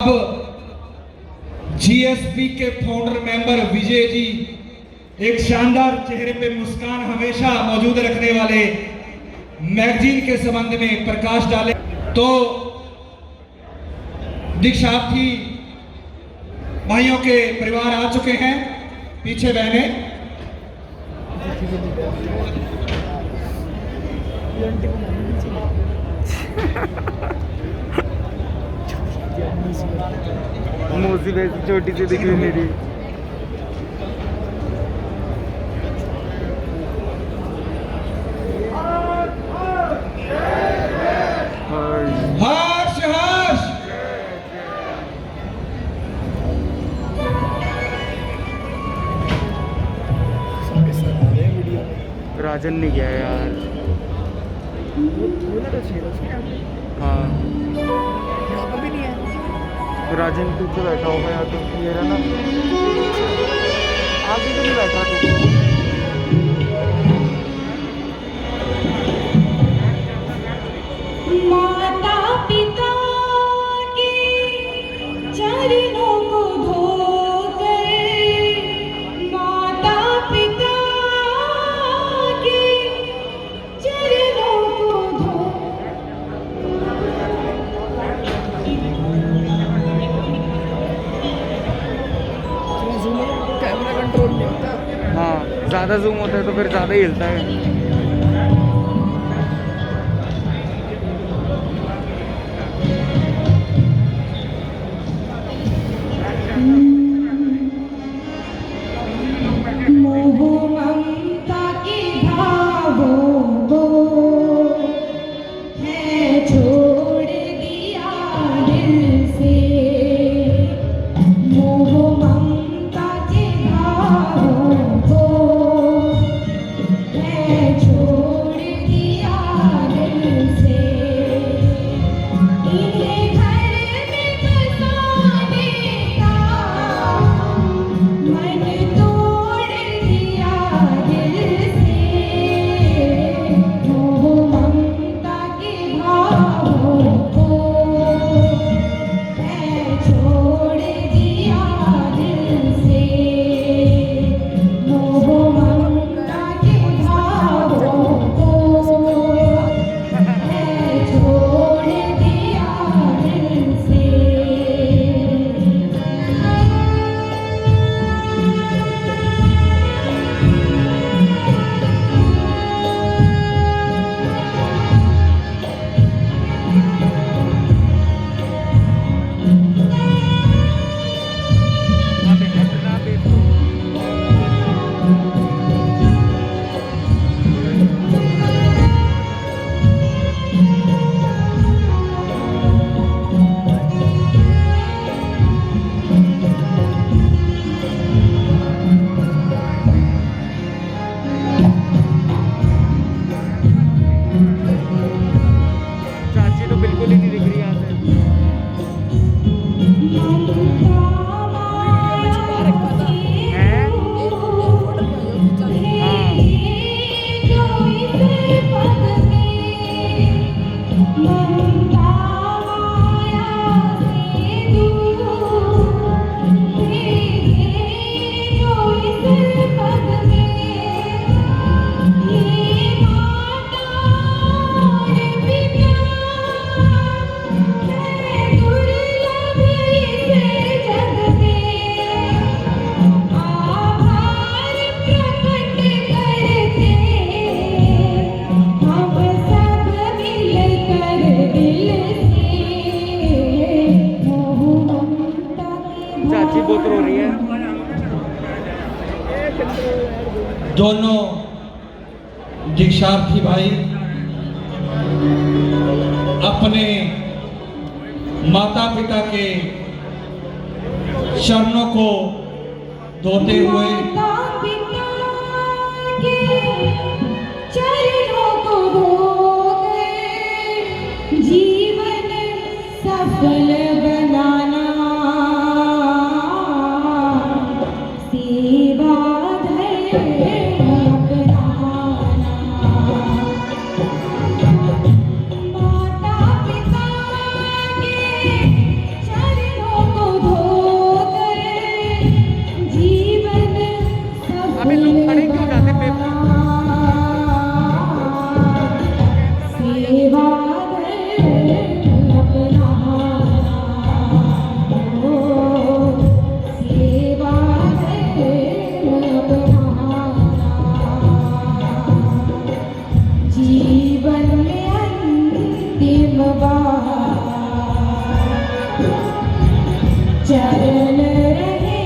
अब जीएसपी के founder member Vijay ji एक शानदार चेहरे पे मुस्कान हमेशा मौजूद रखने वाले मैगजीन के संबंध में प्रकाश डाले तो दीक्षार्थी भाइयों के परिवार आ चुके हैं। पीछे बहनें मोसी वैसी छोटी सी दिख रही मेरी। हर्ष हर्ष राजन नहीं गया यार। हाँ राजन पीछे बैठा होगा यार, तो ये रहा ना आगे तो नहीं बैठा तो। माता पिता के चरणों को धोकर, माता पिता के चरणों को धो। कैमरा कंट्रोल नहीं होता। हाँ ज़्यादा जूम होता है तो फिर ज़्यादा ही हिलता है। मोह ममता के भावों को है छोड़ दिया दिल से। मोह ममता के भावों को है छोड़ दिया दिल से। इन्हें घर में बसाने का मन तोड़ दिया दिल से। मोह ममता के भावों को है छोड़ दिया दिल से। मोह ममता के भावों को है छोड़ दिया दिल से। चाची तो बिल्कुल ही नहीं दिख रही यहाँ से। चाची बहुत रो रही है। दोनों दीक्षार्थी भाई अपने माता पिता के चरणों को धोते हुए माता पिता के चरणों को धोकर जीवन सफल बनाना, सेवा धर्म अपनाना। माता पिता के चरणों चरण रहे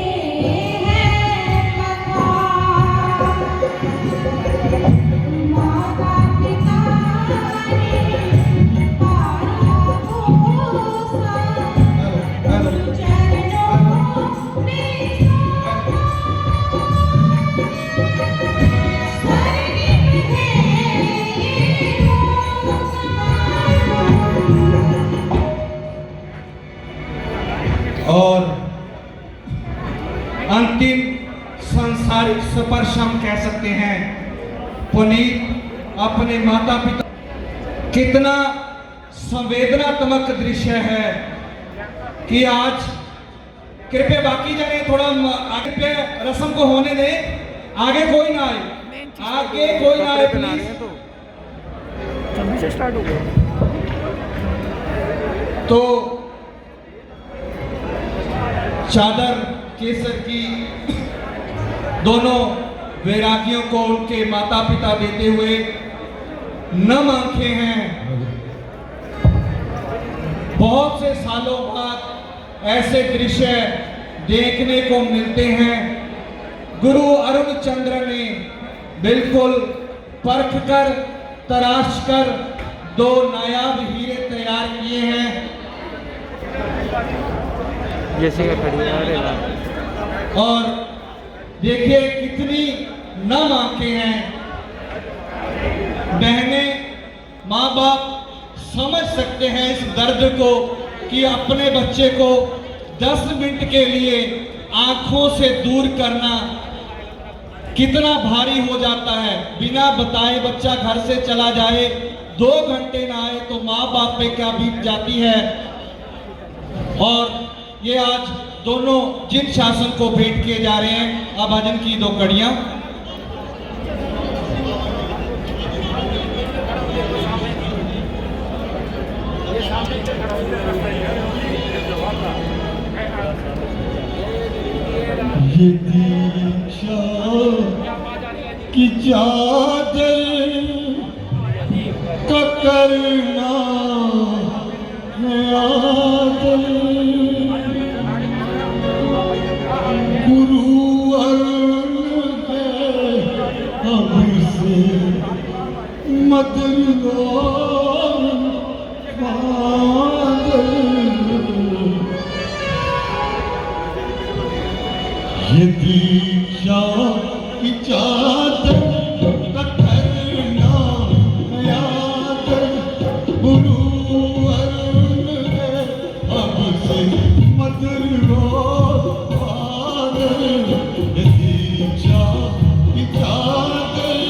हैं पखार, माता पिता ने पाला पोसा, चरणों में स्वर्ग में है और अंतिम सांसारिक स्पर्श हम कह सकते हैं। पुनीत अपने माता पिता, कितना संवेदनात्मक दृश्य है कि आज कृपया बाकी जाने थोड़ा आगे पे रस्म को होने दें, आगे कोई ना आए, आगे कोई ना आए प्लीज। तो 26 से स्टार्ट हो गया। तो चादर केसर की दोनों वैरागियों को उनके माता पिता देते हुए नम आंखें हैं। बहुत से सालों बाद ऐसे दृश्य देखने को मिलते हैं। गुरु अरुण चंद्र ने बिल्कुल परख कर तराश कर दो नायाब हीरे तैयार किए हैं। जैसे का खड़ी है, अरे वाह। और देखिए कितनी नम आंखें हैं। बहनें, माँ बाप समझ सकते हैं इस दर्द को कि अपने बच्चे को 10 मिनट के लिए आंखों से दूर करना कितना भारी हो जाता है। बिना बताए बच्चा घर से चला जाए, 2 घंटे ना आए तो माँ बाप पे क्या बीत जाती है। और ये आज दोनों जिन शासन को भेंट किए जा रहे हैं, अब भजन की 2 कड़ियां। ये दीक्षा की चादर का करना है आदर, गुरु अरुण है अब से मददगार फादर। ये दीक्षा की चादर का करना है आदर, गुरु अरुण है अब से मददगार फादर। ये दीक्षा की चादर।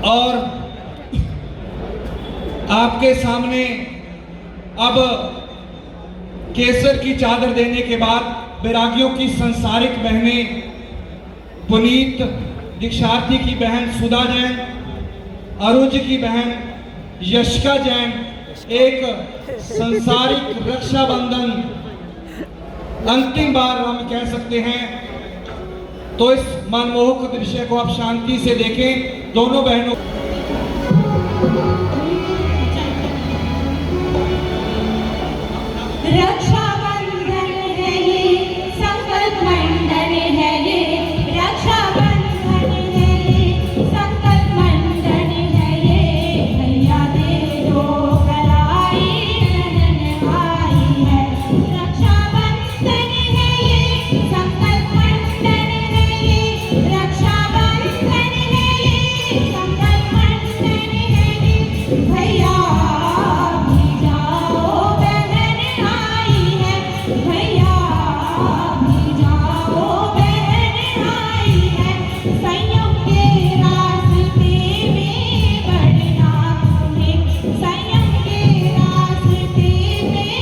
और आपके सामने अब केसर की चादर देने के बाद बैरागियों की संसारिक बहनें, पुनीत दीक्षार्थी की बहन सुधा जैन, अरुज की बहन यशिका जैन, एक संसारिक रक्षाबंधन अंतिम बार हम कह सकते हैं तो इस मनमोहक दृश्य को आप शांति से देखें। दोनों बहनों रक्षाबंधन है ये, संकल्प मंडन है ये, रक्षाबंधन है ये, संकल्प मंडन है ये, भैया दे दो कलाई ननन आई है। रक्षाबंधन है ये, संकल्प मंडन है ये, रक्षाबंधन है ये, संकल्प मंडन है ये, भैया भी जाओ बहन आई है, भैया भी जाओ बहन आई है। संयम के रास्ते में बढ़ना तुम्हें, संयम के रास्ते में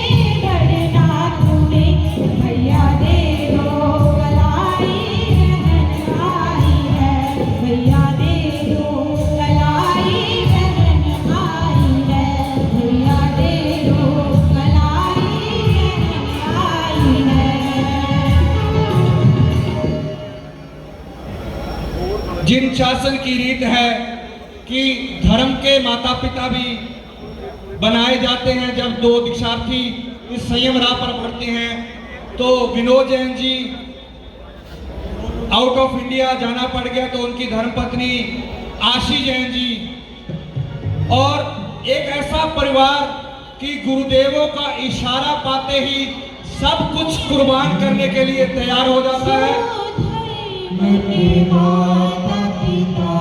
बढ़ना तुम्हें, भैया दे दो कलाई बहन आई है, भैया दे दो कलाई बहन आई है, भैया दे दो कलाई बहन आई है। जिन शासन की रीत है कि धर्म के माता पिता भी बनाए जाते हैं, जब दो दीक्षार्थी इस संयम राह पर बढ़ते हैं, तो Vinod Jain ji out of India जाना पड़ गया, तो उनकी धर्मपत्नी आशी जैन जी, और एक ऐसा परिवार कि गुरुदेवों का इशारा पाते ही सब कुछ कुर्बान करने के लिए तैयार हो जाता है। माता पिता